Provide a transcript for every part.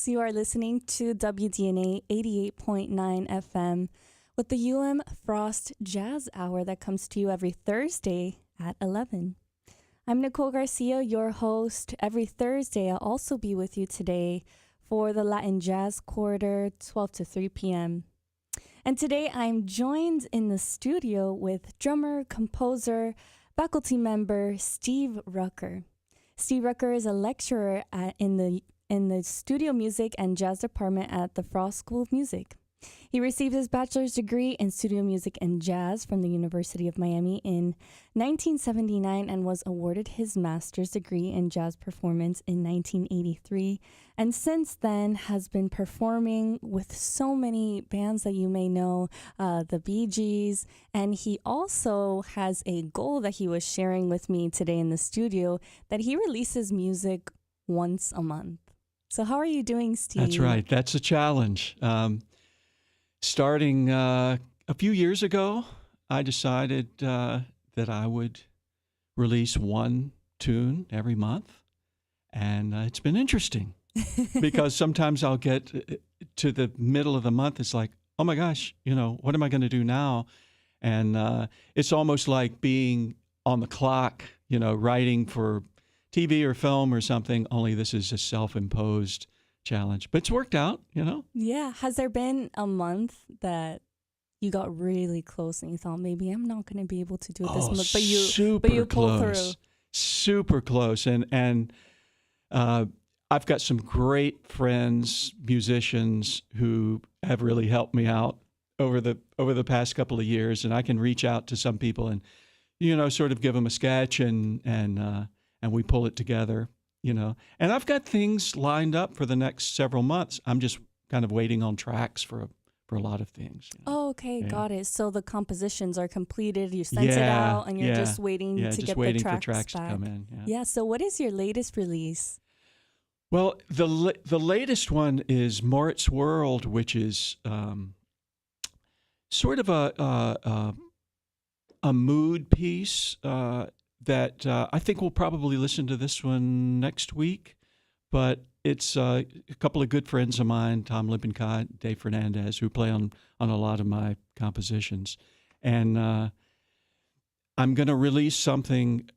folks. You are listening to WDNA 88.9 FM with the Frost Jazz Hour that comes to you every Thursday at 11. I'm Nicole Garcia, your host. Every Thursday, I'll also be with you today for the Latin Jazz Quarter, 12 to 3 p.m. And today, I'm joined in the studio with drummer, composer, faculty member Steve Rucker. Steve Rucker is a lecturer in the studio music and jazz department at the Frost School of Music. He received his bachelor's degree in studio music and jazz from the University of Miami in 1979 and was awarded his master's degree in jazz performance in 1983. And since then has been performing with so many bands that you may know, the Bee Gees. And he also has a goal that he was sharing with me today in the studio, that he releases music once a month. So how are you doing, Steve? That's right. That's a challenge. Starting a few years ago, I decided that I would release one tune every month. And it's been interesting because sometimes I'll get to the middle of the month. It's like, oh my gosh, what am I going to do now? And it's almost like being on the clock, writing for TV or film or something, only this is a self-imposed challenge. But it's worked out, Yeah. Has there been a month that you got really close and you thought, maybe I'm not going to be able to do it this month, but you pulled through? Super close. And I've got some great friends, musicians, who have really helped me out over the past couple of years. And I can reach out to some people and, sort of give them a sketch and we pull it together. And I've got things lined up for the next several months. I'm just kind of waiting on tracks for a lot of things. Oh, okay. Yeah. Got it. So the compositions are completed. You sent it out and you're just waiting to get the tracks back. To come in. Yeah. So what is your latest release? Well, the latest one is Moritz World, which is sort of a mood piece that I think we'll probably listen to this one next week, but it's a couple of good friends of mine, Tom Lippincott, Dave Fernandez, who play on a lot of my compositions. And I'm going to release something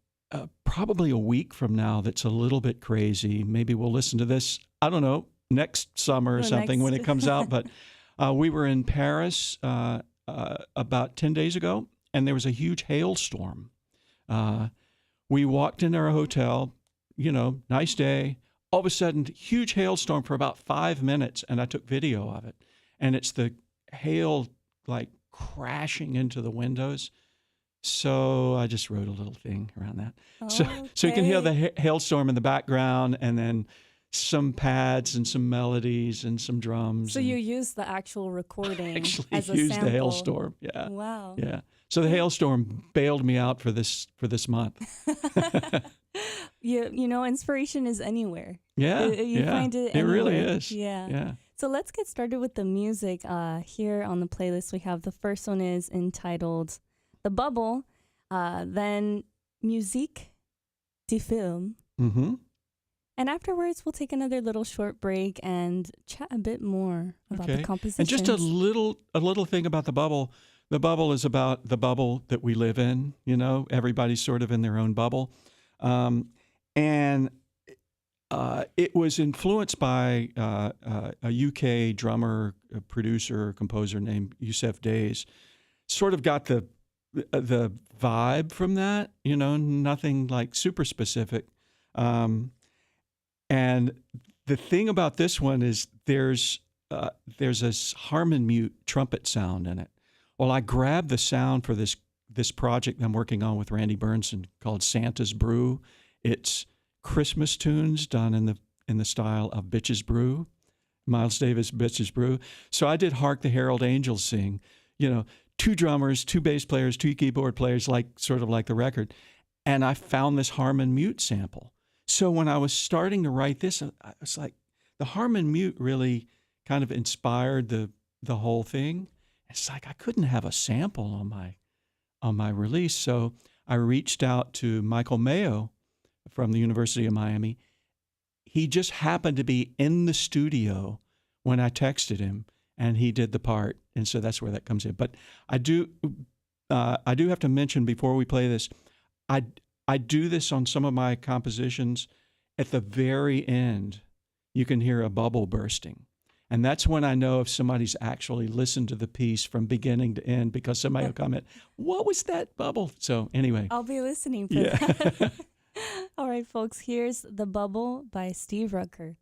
probably a week from now that's a little bit crazy. Maybe we'll listen to this, I don't know, next summer or something when it comes out. But we were in Paris about 10 days ago, and there was a huge hailstorm. We walked into our hotel, nice day. All of a sudden, huge hailstorm for about 5 minutes, and I took video of it. And it's the hail like crashing into the windows. So I just wrote a little thing around that. Okay. So you can hear the hailstorm in the background, and then some pads and some melodies and some drums. So you used the actual recording as a used sample. the hailstorm. Yeah. Wow. Yeah. So the hailstorm bailed me out for this month. Inspiration is anywhere. Yeah. You find it anywhere. It really is. Yeah. So let's get started with the music. Here on the playlist, we have the first one is entitled The Bubble, then Musique de Film. Mm-hmm. And afterwards, we'll take another little short break and chat a bit more about the compositions. And just a little thing about The Bubble. The bubble is about the bubble that we live in. Everybody's sort of in their own bubble. And it was influenced by a UK drummer, a producer, composer named Yusef Days. Sort of got the vibe from that, nothing like super specific. And the thing about this one is there's this harmon mute trumpet sound in it. Well, I grabbed the sound for this project I'm working on with Randy Burnson called Santa's Brew. It's Christmas tunes done in the style of Bitches Brew, Miles Davis Bitches Brew. So I did Hark the Herald Angels Sing, 2 drummers, 2 bass players, 2 keyboard players, sort of like the record. And I found this harmon mute sample. So when I was starting to write this, I was like, the harmon mute really kind of inspired the whole thing. It's like I couldn't have a sample on my release, so I reached out to Michael Mayo from the University of Miami. he just happened to be in the studio when I texted him, and he did the part, and so that's where that comes in. But I do have to mention before we play this, I do this on some of my compositions. At the very end, you can hear a bubble bursting. And that's when I know if somebody's actually listened to the piece from beginning to end, because somebody will comment, what was that bubble? So anyway. I'll be listening for that. All right, folks, here's The Bubble by Steve Rucker.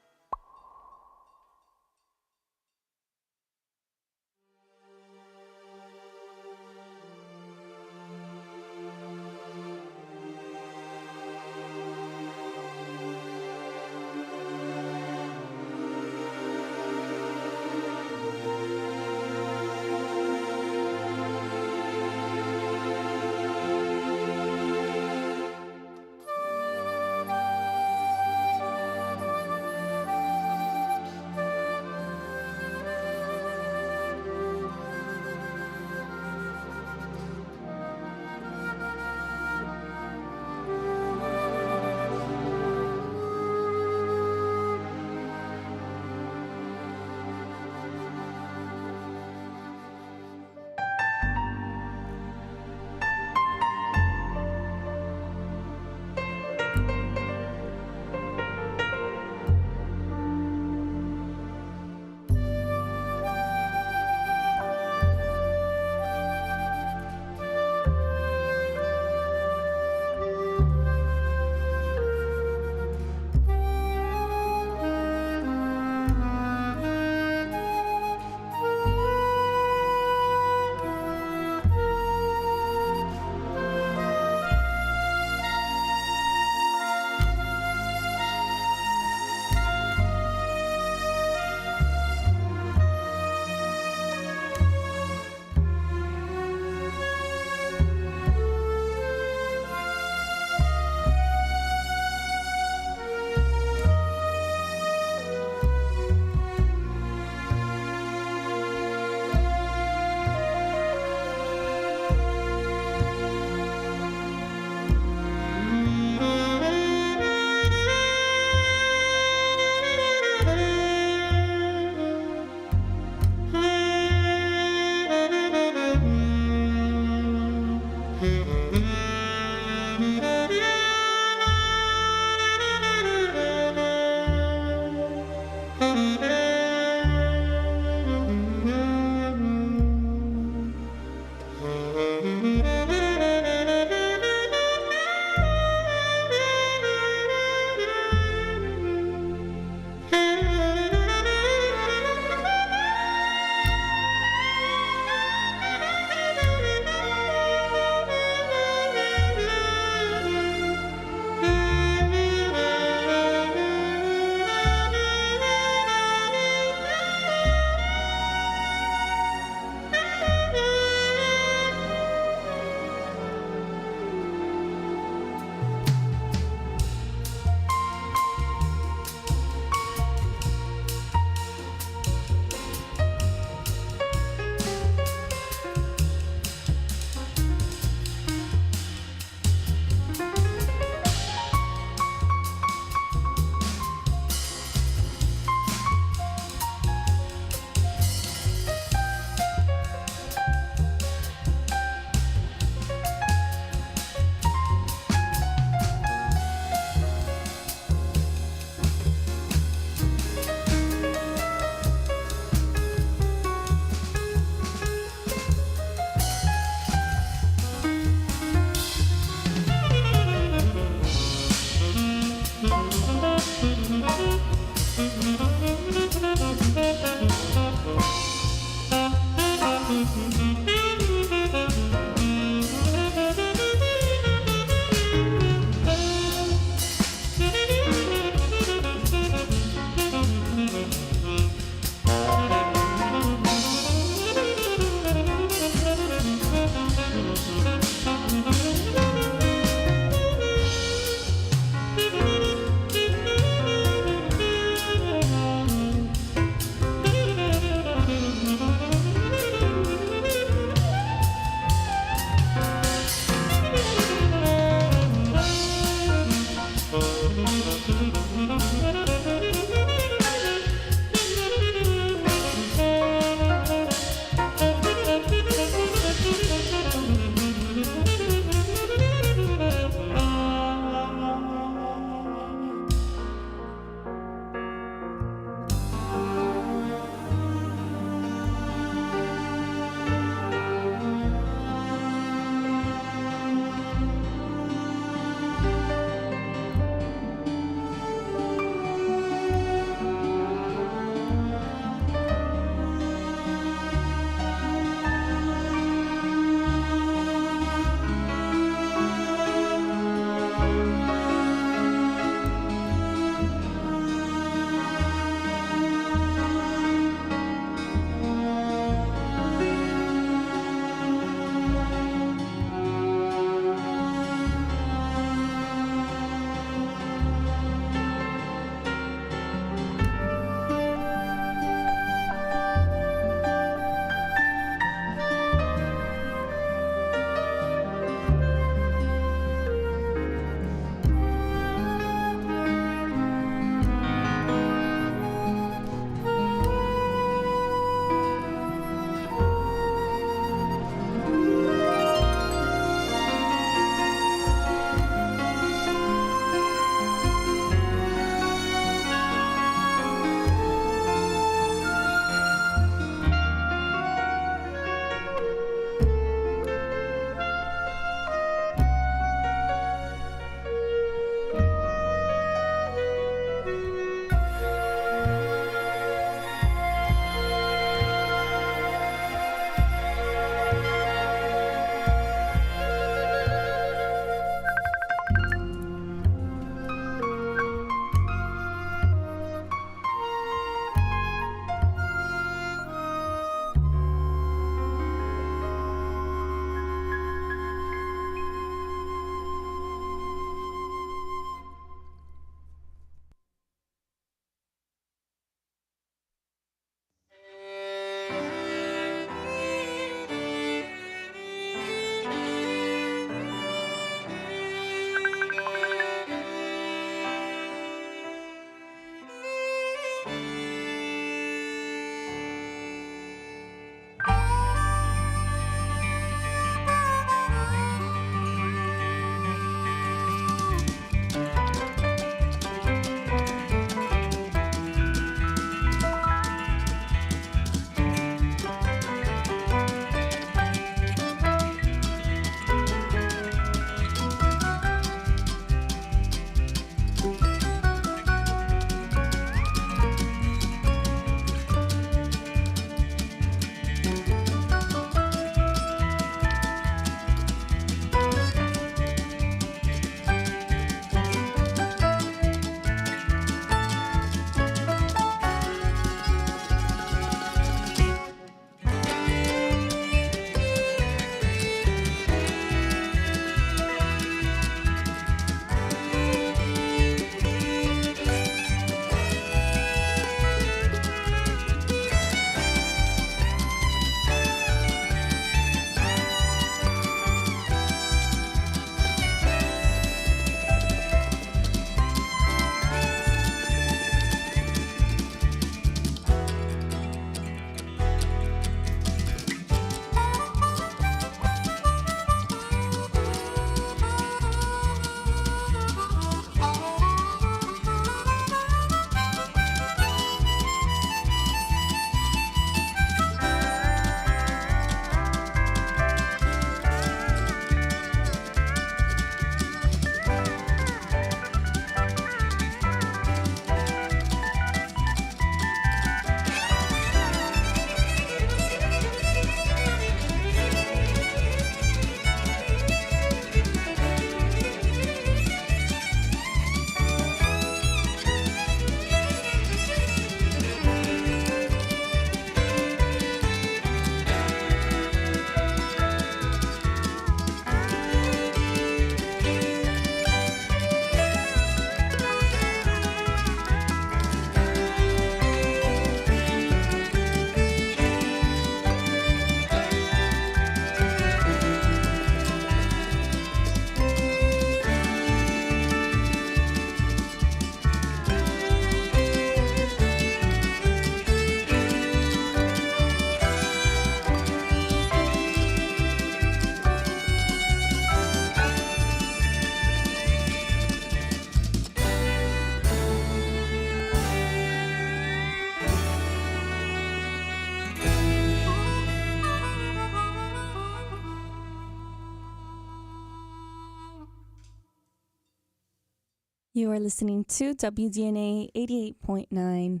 You are listening to WDNA 88.9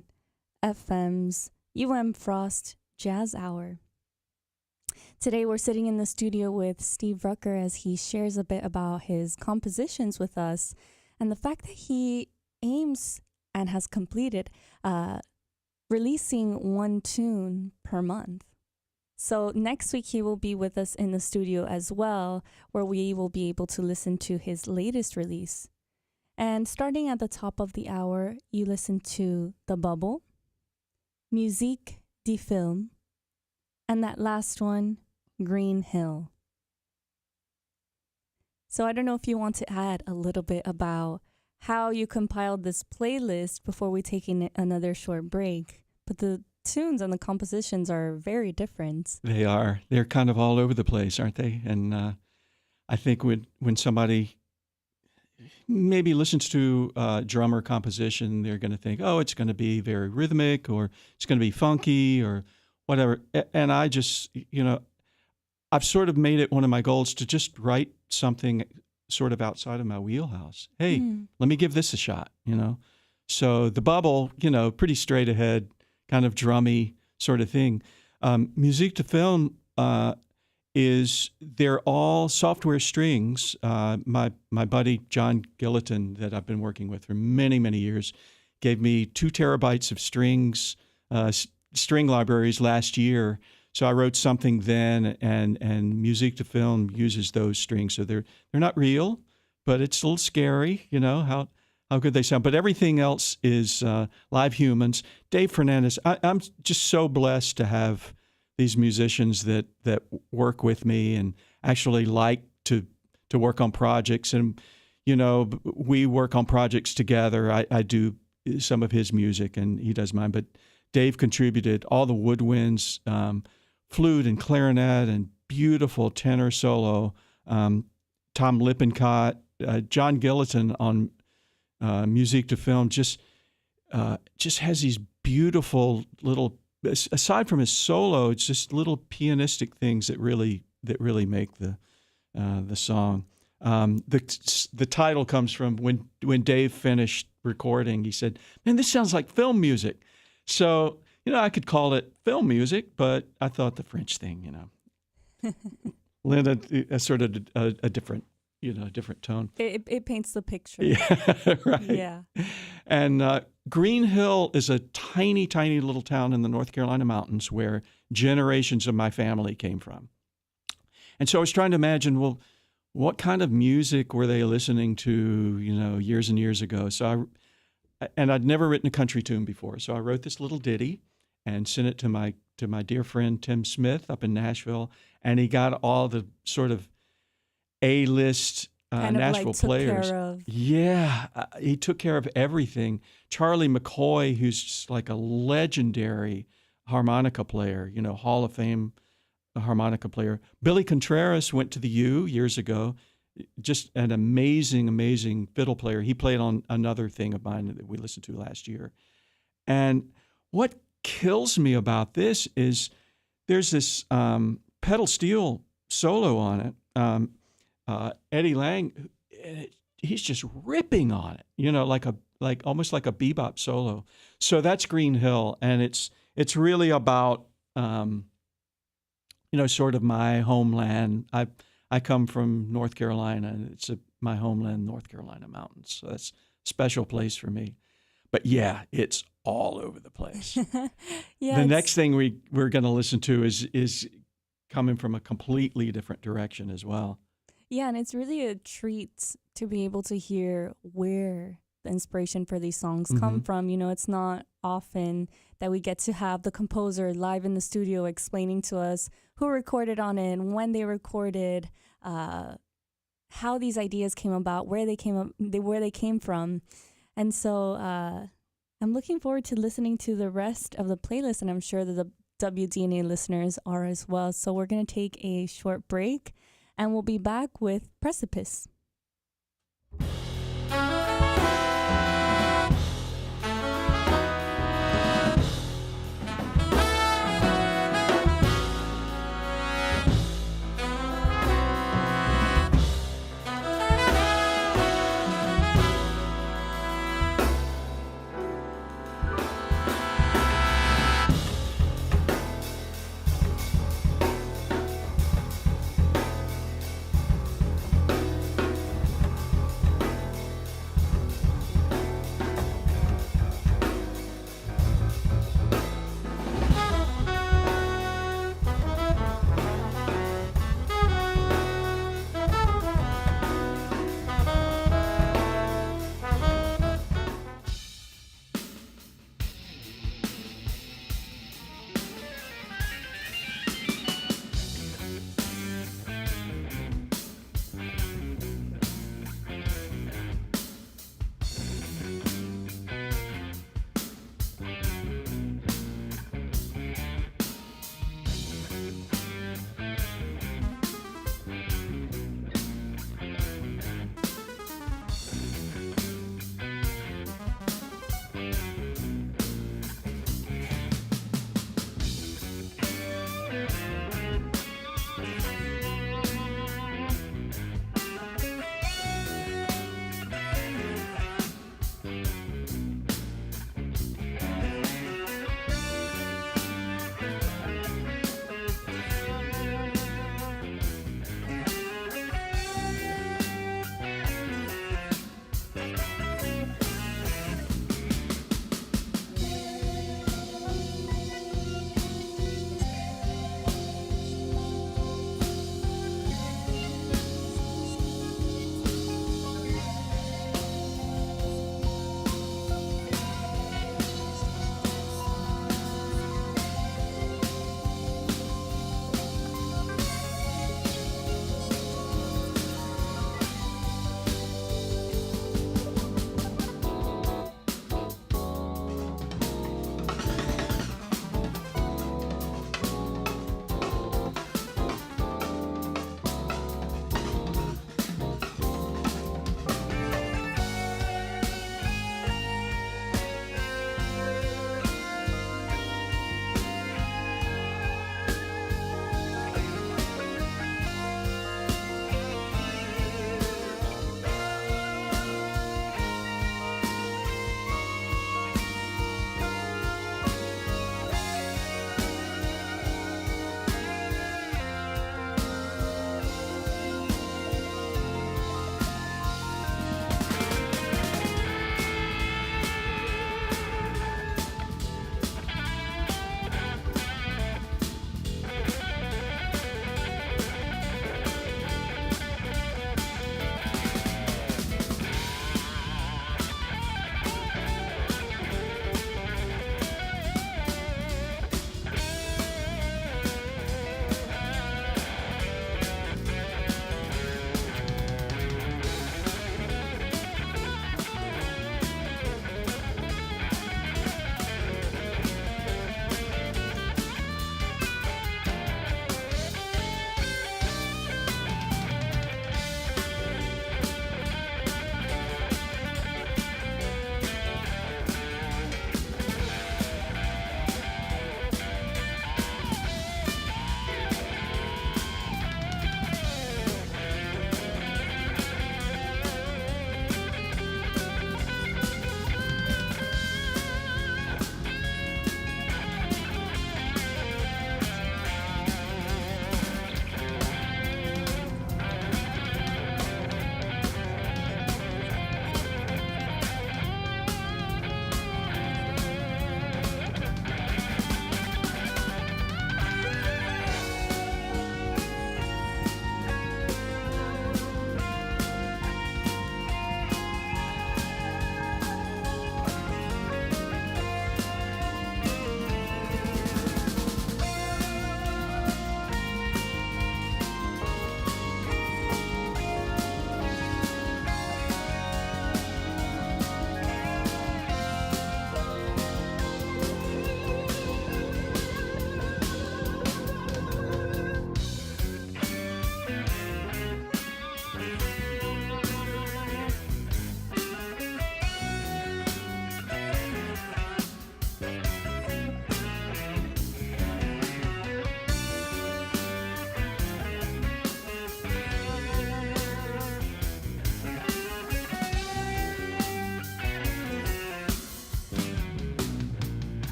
FM's Frost Jazz Hour. Today we're sitting in the studio with Steve Rucker as he shares a bit about his compositions with us and the fact that he aims and has completed releasing one tune per month. So next week he will be with us in the studio as well, where we will be able to listen to his latest release. And starting at the top of the hour, you listen to The Bubble, Musique de Film, and that last one, Green Hill. So I don't know if you want to add a little bit about how you compiled this playlist before we take in another short break. But the tunes and the compositions are very different. They are. They're kind of all over the place, aren't they? And I think when somebody maybe listens to drummer composition, they're going to think, oh, it's going to be very rhythmic, or it's going to be funky, or whatever. And I just, I've sort of made it one of my goals to just write something sort of outside of my wheelhouse. Hey, let me give this a shot, So The Bubble, pretty straight ahead, kind of drummy sort of thing. Musique de Film they're all software strings. My buddy John Gilliton, that I've been working with for many, many years, gave me 2 terabytes of strings, string libraries last year. So I wrote something then, and Musique de Film uses those strings. So they're not real, but it's a little scary, how good they sound. But everything else is live humans. Dave Fernandez, I'm just so blessed to have these musicians that work with me and actually like to work on projects. And, we work on projects together. I do some of his music and he does mine. But Dave contributed all the woodwinds, flute and clarinet and beautiful tenor solo. Tom Lippincott, John Gilliton on Musique de Film just has these beautiful little, aside from his solo, it's just little pianistic things that really make the song. The title comes from when Dave finished recording. He said, "Man, this sounds like film music." So I could call it film music, but I thought the French thing, lent a sort of a different. Different tone. It paints the picture. Yeah, right. Yeah. And Green Hill is a tiny, tiny little town in the North Carolina mountains where generations of my family came from. And so I was trying to imagine, well, what kind of music were they listening to, years and years ago? So I'd never written a country tune before. So I wrote this little ditty and sent it to my dear friend Tim Smith up in Nashville, and he got all the sort of A-list Nashville players. Yeah, he took care of everything. Charlie McCoy, who's just like a legendary harmonica player, Hall of Fame harmonica player. Billy Contreras went to the U years ago, just an amazing, amazing fiddle player. He played on another thing of mine that we listened to last year. And what kills me about this is there's this pedal steel solo on it. Eddie Lang, he's just ripping on it, like almost like a bebop solo. So that's Green Hill, and it's really about sort of my homeland. I come from North Carolina, and it's my homeland, North Carolina mountains. So that's a special place for me. But yeah, it's all over the place. Yeah. The next thing we're going to listen to is coming from a completely different direction as well. Yeah, and it's really a treat to be able to hear where the inspiration for these songs come from. It's not often that we get to have the composer live in the studio explaining to us who recorded on it, when they recorded, how these ideas came about, where they came from. And so I'm looking forward to listening to the rest of the playlist, and I'm sure that the WDNA listeners are as well. So we're going to take a short break, and we'll be back with Precipice.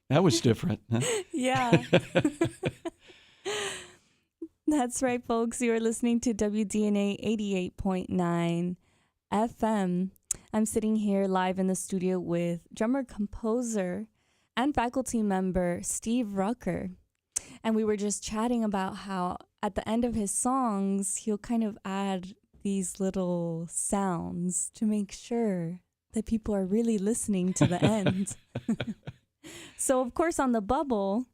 That was different. Huh? Yeah. That's right, folks. You are listening to WDNA 88.9 FM. I'm sitting here live in the studio with drummer, composer, and faculty member Steve Rucker. And we were just chatting about how at the end of his songs, he'll kind of add these little sounds to make sure that people are really listening to the end. So, of course, on the bubble,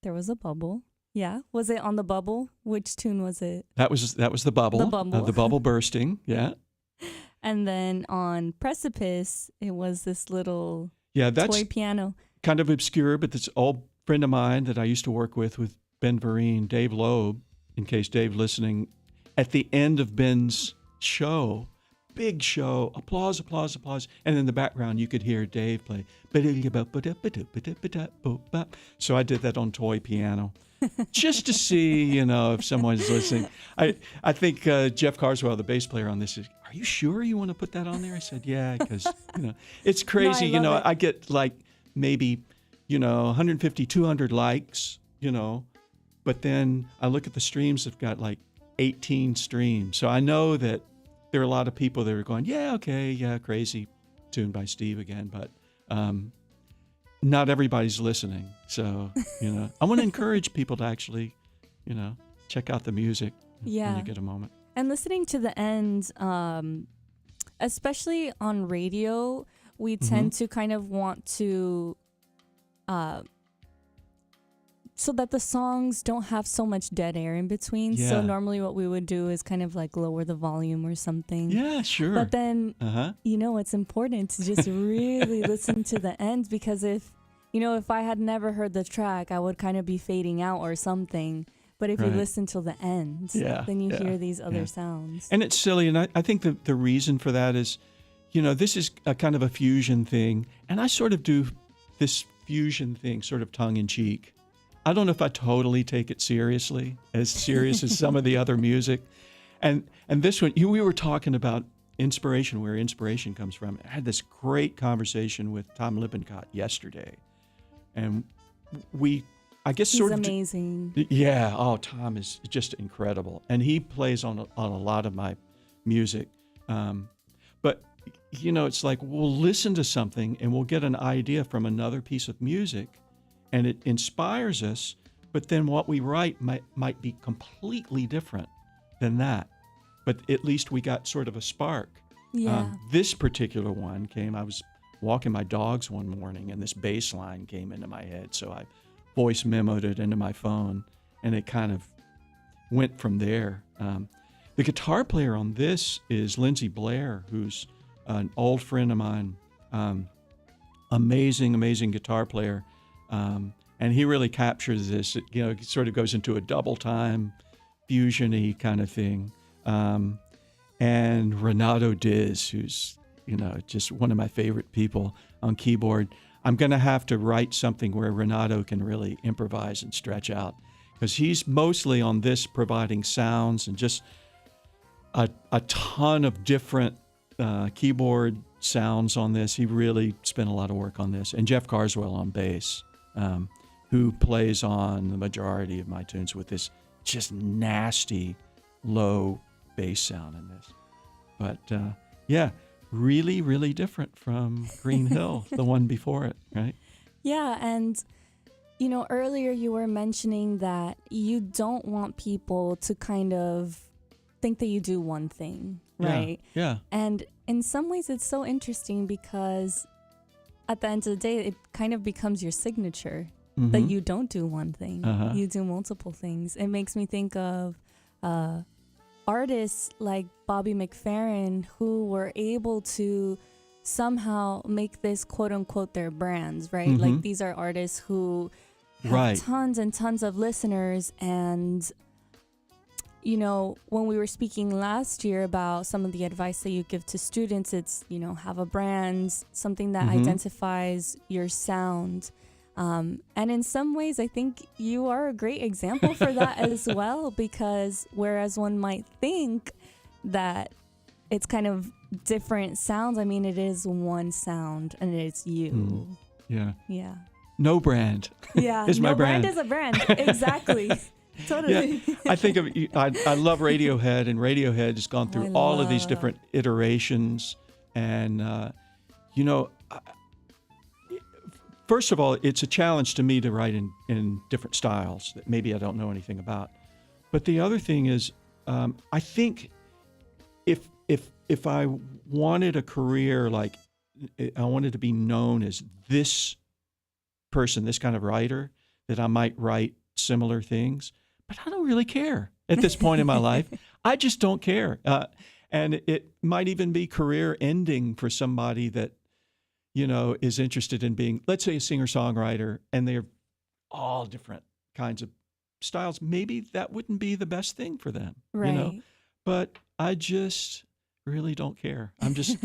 there was a bubble. Yeah. Was it on the bubble? Which tune was it? That was the bubble. The bubble. The bubble bursting. Yeah. And then on Precipice, it was this little that's toy piano. kind of obscure, but this old friend of mine that I used to work with Ben Vereen, Dave Loeb, in case Dave listening, at the end of Ben's show, big show, applause, applause, applause. And in the background, you could hear Dave play. So I did that on toy piano just to see, if someone's listening. I think Jeff Carswell, the bass player on this, is, are you sure you want to put that on there? I said, yeah, because, it's crazy. No, I love it. I get like maybe, 150, 200 likes, but then I look at the streams, they've got like 18 streams. So I know that there are a lot of people that are going, yeah, okay, yeah, crazy tune by Steve again, but not everybody's listening. So, I want to encourage people to actually, check out the music when you get a moment. And listening to the end, especially on radio, we tend to kind of want to, so that the songs don't have so much dead air in between. Yeah. So normally what we would do is kind of like lower the volume or something. Yeah, sure. But then, it's important to just really listen to the end, because if I had never heard the track, I would kind of be fading out or something. But if you listen till the end, then you hear these other sounds. And it's silly. And I think the reason for that is, this is a kind of a fusion thing. And I sort of do this fusion thing sort of tongue in cheek. I don't know if I totally take it seriously, as serious as some of the other music. And this one, we were talking about inspiration, where inspiration comes from. I had this great conversation with Tom Lippincott yesterday. And I guess He's sort of amazing. Yeah. Oh, Tom is just incredible. And he plays on a lot of my music. But, it's like we'll listen to something and we'll get an idea from another piece of music, and it inspires us, but then what we write might be completely different than that. But at least we got sort of a spark. Yeah. This particular one I was walking my dogs one morning, and this bass line came into my head. So I voice memoed it into my phone, and it kind of went from there. The guitar player on this is Lindsey Blair, who's an old friend of mine. Amazing, amazing guitar player. And he really captures this. It sort of goes into a double time, fusion-y kind of thing. And Renato Diz, who's, just one of my favorite people on keyboard. I'm going to have to write something where Renato can really improvise and stretch out, because he's mostly on this providing sounds and just a ton of different keyboard sounds on this. He really spent a lot of work on this. And Jeff Carswell on bass, who plays on the majority of my tunes with this just nasty low bass sound in this. But really, really different from Green Hill, the one before it, right? Yeah, and earlier you were mentioning that you don't want people to kind of think that you do one thing, right? Yeah. And in some ways it's so interesting, because at the end of the day, it kind of becomes your signature that you don't do one thing. You do multiple things. It makes me think of artists like Bobby McFerrin, who were able to somehow make this quote unquote their brands, right? Like these are artists who have tons and tons of listeners. And when we were speaking last year about some of the advice that you give to students, it's have a brand, something that identifies your sound. And in some ways, I think you are a great example for that as well, because whereas one might think that it's kind of different sounds, I mean, it is one sound and it's you. Yeah. Yeah. No brand. Yeah. is my No brand brand. is a brand. Exactly. Totally. Yeah. I think of I love Radiohead, and Radiohead has gone through I all of these love. different iterations. And, you know, first of all, it's a challenge to me to write in different styles that maybe I don't know anything about. But the other thing is, I think if I wanted a career like I wanted to be known as this person, this kind of writer, that I might write similar things. But I don't really care at this point in my life. I just don't care. And it might even be career ending for somebody that, you know, is interested in being, let's say, a singer-songwriter, and they're all different kinds of styles. Maybe that wouldn't be the best thing for them, you know? Right. But I just really don't care. I'm just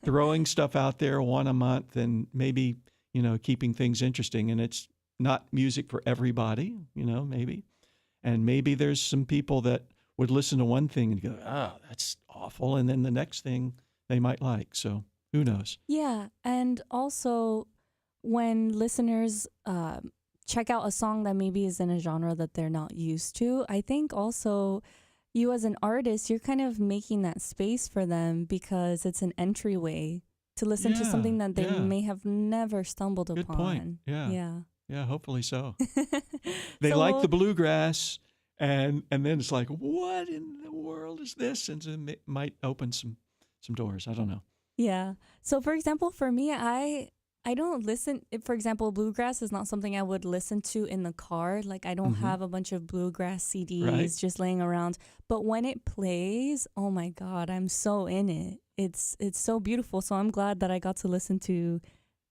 throwing stuff out there one a month and maybe, you know, keeping things interesting. And it's not music for everybody, you know, maybe. And maybe there's some people that would listen to one thing and go, oh, that's awful. And then the next thing they might like. So who knows? Yeah. And also, when listeners check out a song that maybe is in a genre that they're not used to, I think also you as an artist, you're kind of making that space for them because it's an entryway to listen to something that they may have never stumbled Good upon. point. Yeah. Yeah. Yeah, hopefully so. They So like the bluegrass, and then it's like, what in the world is this? And so it might open some doors. I don't know. yeah. So for example, for me, I don't listen. For example, bluegrass is not something I would listen to in the car. Like I don't have a bunch of bluegrass CDs Right. just laying around. But when it plays, oh my God, I'm so in it. It's so beautiful. So I'm glad that I got to listen to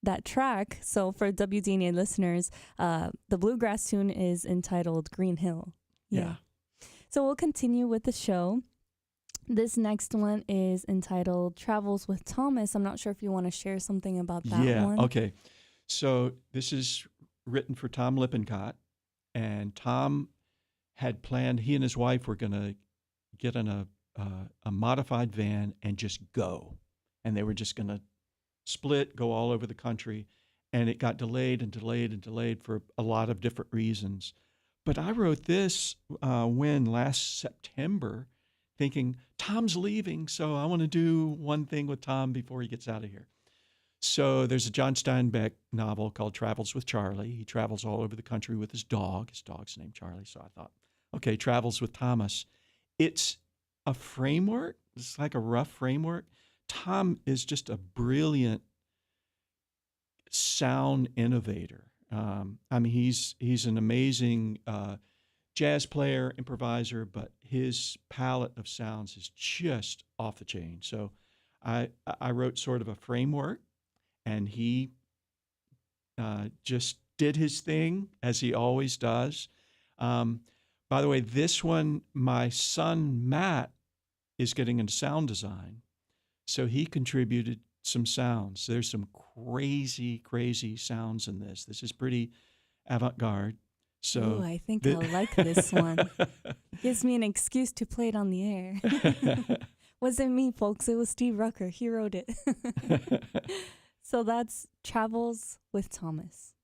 that track. So for WDNA listeners, the bluegrass tune is entitled Green Hill. Yeah. So we'll continue with the show. This next one is entitled Travels with Thomas. I'm not sure if you want to share something about that Yeah. one. Okay. So this is written for Tom Lippincott, and Tom had planned, he and his wife were going to get in a modified van and just go. And they were just going to split, go all over the country. And it got delayed and delayed and delayed for a lot of different reasons. But I wrote this last September, thinking, Tom's leaving, so I want to do one thing with Tom before he gets out of here. So there's a John Steinbeck novel called Travels with Charlie. He travels all over the country with his dog. His dog's named Charlie. So I thought, okay, Travels with Thomas. It's a framework. It's like a rough framework. Tom is just a brilliant sound innovator. I mean, he's an amazing jazz player, improviser, but his palette of sounds is just off the chain. So I wrote sort of a framework, and he just did his thing as he always does. By the way, this one, my son Matt is getting into sound design, so he contributed some sounds. There's some crazy sounds in this. This is pretty avant-garde. So Ooh, I think I like this one. Gives me an excuse to play it on the air. Wasn't me, folks. It was Steve Rucker. He wrote it. So that's Travels with Thomas.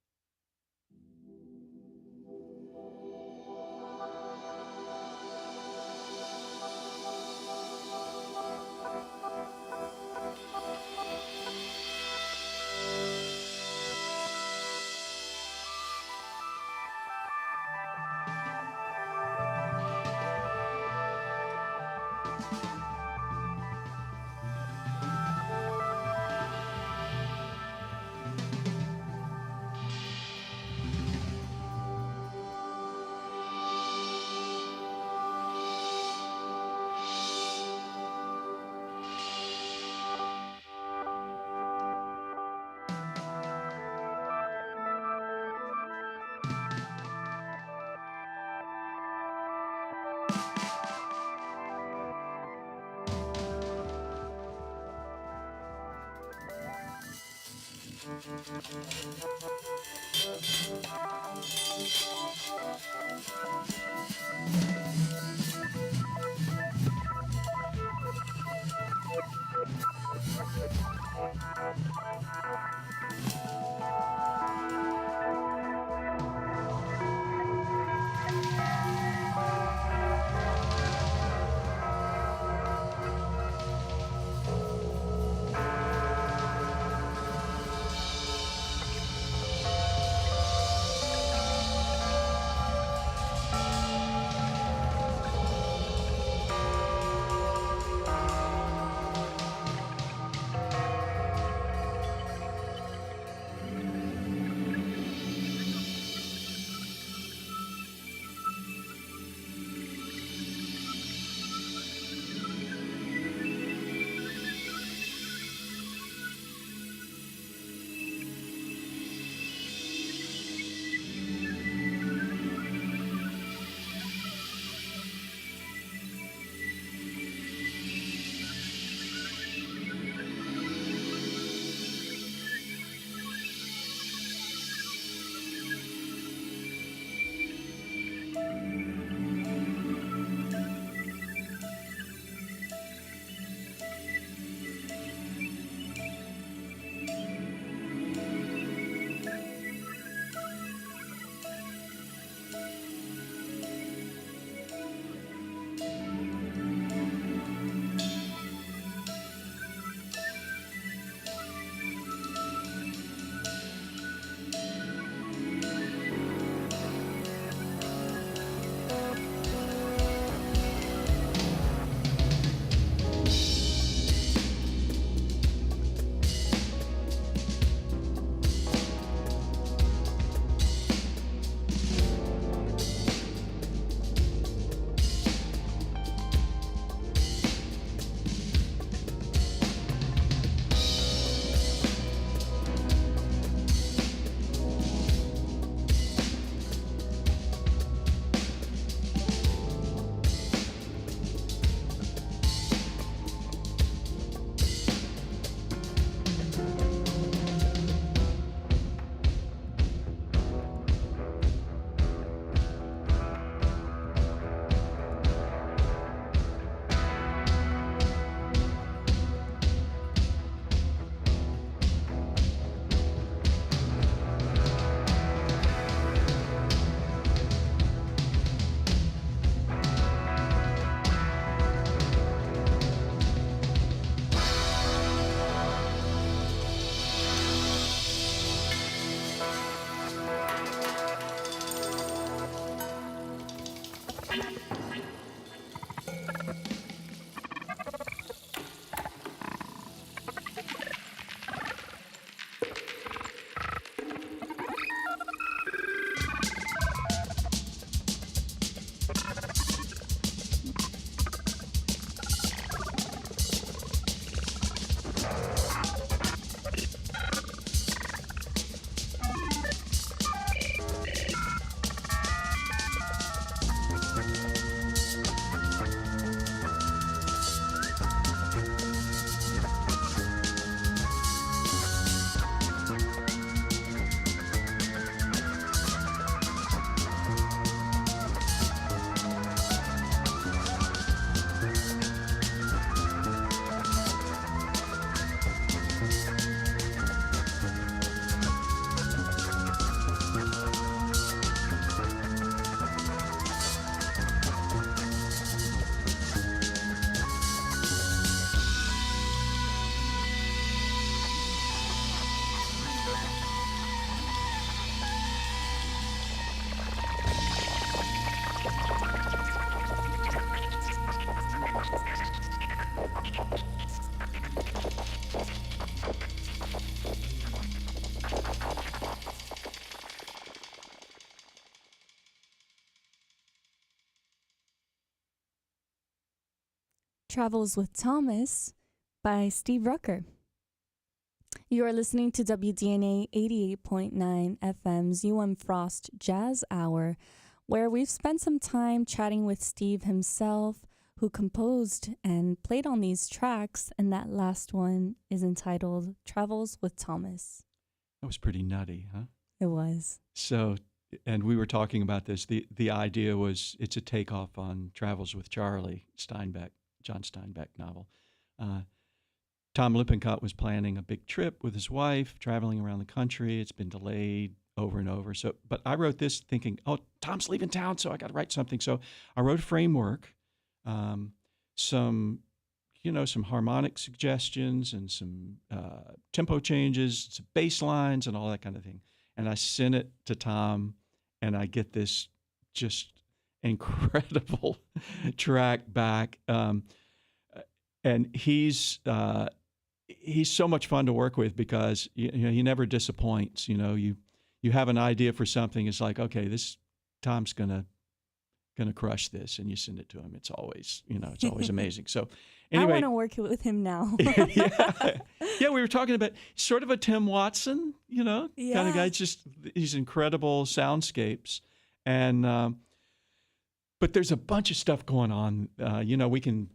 Travels with Thomas by Steve Rucker. You are listening to WDNA 88.9 FM's Frost Jazz Hour, where we've spent some time chatting with Steve himself, who composed and played on these tracks, and that last one is entitled Travels with Thomas. That was pretty nutty, huh? It was. So, and we were talking about this. The idea was it's a takeoff on Travels with Charlie, John Steinbeck novel. Tom Lippincott was planning a big trip with his wife, traveling around the country. It's been delayed over and over. So, but I wrote this thinking, oh, Tom's leaving town, so I got to write something. So I wrote a framework, some harmonic suggestions and some tempo changes, some bass lines and all that kind of thing. And I sent it to Tom, and I get this just incredible track back. And he's so much fun to work with because he never disappoints. You have an idea for something. It's like, okay, Tom's gonna crush this, and you send it to him. It's always amazing. So anyway, I want to work with him now. yeah, we were talking about sort of a Tim Watson, kind of guy. Just these incredible soundscapes, and but there's a bunch of stuff going on. We can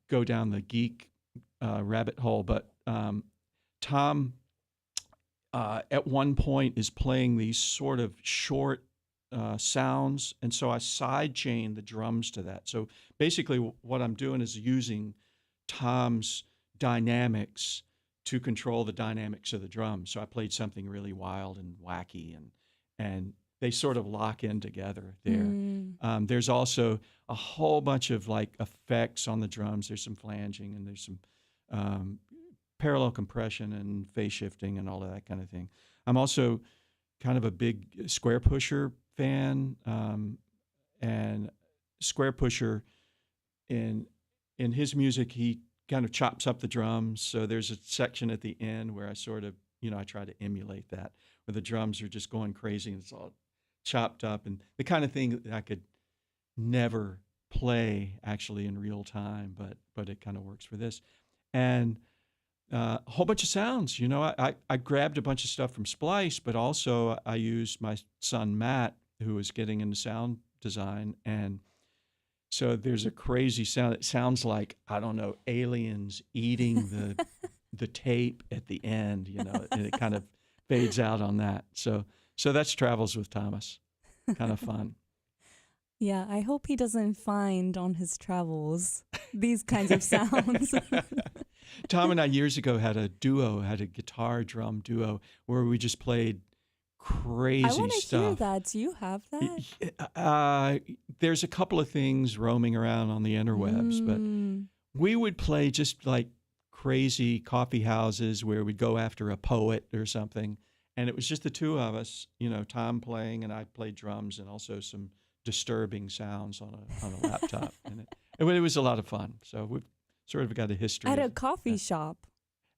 go down the geek rabbit hole, but Tom at one point is playing these sort of short sounds, and so I sidechain the drums to that. So basically what I'm doing is using Tom's dynamics to control the dynamics of the drums. So I played something really wild and wacky, and they sort of lock in together there. There's also a whole bunch of like effects on the drums. There's some flanging, and there's some parallel compression and phase shifting and all of that kind of thing. I'm also kind of a big Square Pusher fan, and Square Pusher in his music, he kind of chops up the drums. So there's a section at the end where I sort of, I try to emulate that, where the drums are just going crazy and it's all chopped up, and the kind of thing that I could never play actually in real time, but it kind of works for this. And a whole bunch of sounds. I grabbed a bunch of stuff from Splice, but also I used my son Matt, who was getting into sound design, and so there's a crazy sound. It sounds like, I don't know, aliens eating the tape at the end, and it kind of fades out on that. So that's Travels with Thomas. Kind of fun. Yeah, I hope he doesn't find on his travels these kinds of sounds. Tom and I years ago had a guitar drum duo where we just played crazy stuff. I want to hear that. Do you have that? There's a couple of things roaming around on the interwebs, but we would play just like crazy coffee houses where we'd go after a poet or something. And it was just the two of us, Tom playing, and I played drums and also some disturbing sounds on a laptop, and it was a lot of fun. So we've sort of got a history At a of coffee that. shop.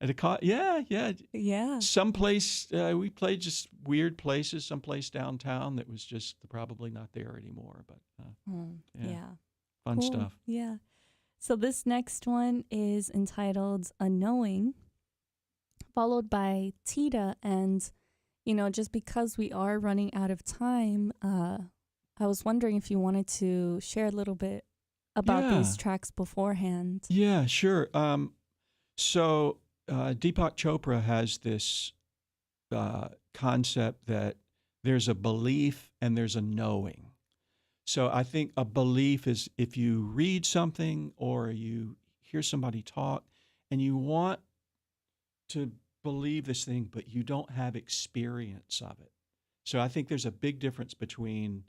At a yeah. Yeah. Someplace we played just weird places. Someplace downtown that was just probably not there anymore. But Yeah. fun Cool. stuff. Yeah. So this next one is entitled "A Knowing," followed by Tita. And, just because we are running out of time, I was wondering if you wanted to share a little bit about these tracks beforehand. Yeah, sure. So Deepak Chopra has this concept that there's a belief and there's a knowing. So I think a belief is if you read something or you hear somebody talk and you want to believe this thing, but you don't have experience of it. So I think there's a big difference between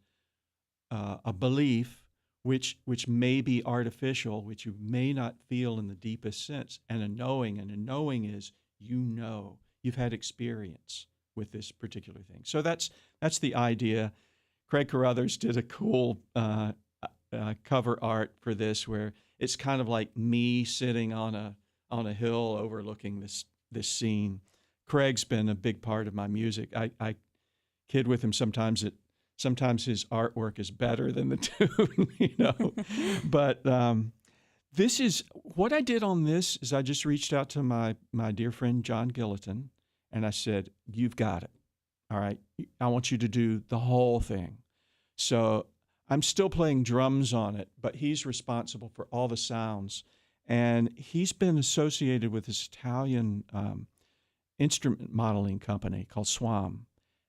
a belief, which may be artificial, which you may not feel in the deepest sense, and a knowing. And a knowing is you've had experience with this particular thing. So that's the idea. Craig Carruthers did a cool cover art for this, where it's kind of like me sitting on a hill overlooking this scene. Craig's been a big part of my music. I kid with him sometimes that sometimes his artwork is better than the tune, But this is what I did on this is I just reached out to my dear friend John Gilliton, and I said, "You've got it. All right, I want you to do the whole thing." So I'm still playing drums on it, but he's responsible for all the sounds. And he's been associated with this Italian instrument modeling company called Swam.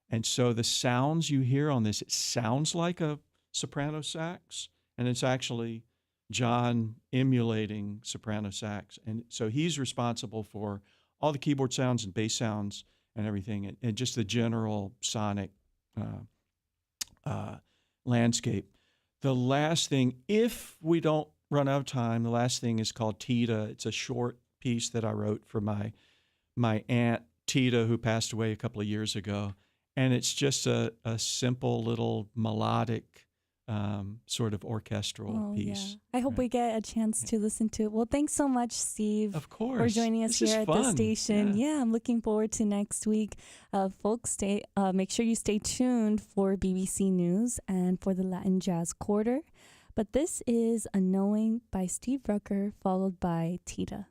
And so the sounds you hear on this, it sounds like a soprano sax, and it's actually John emulating soprano sax. And so he's responsible for all the keyboard sounds and bass sounds and everything, and just the general sonic landscape. The last thing, if we don't run out of time, the last thing is called Tita. It's a short piece that I wrote for my aunt Tita, who passed away a couple of years ago. And it's just a simple little melodic sort of orchestral piece. Yeah. I hope we get a chance to listen to it. Well, thanks so much, Steve, of course, for joining us this here is at the fun. station. Yeah, I'm looking forward to next week. Folks, make sure you stay tuned for BBC News and for the Latin Jazz Quarter. But this is A Knowing by Steve Rucker, followed by Tita.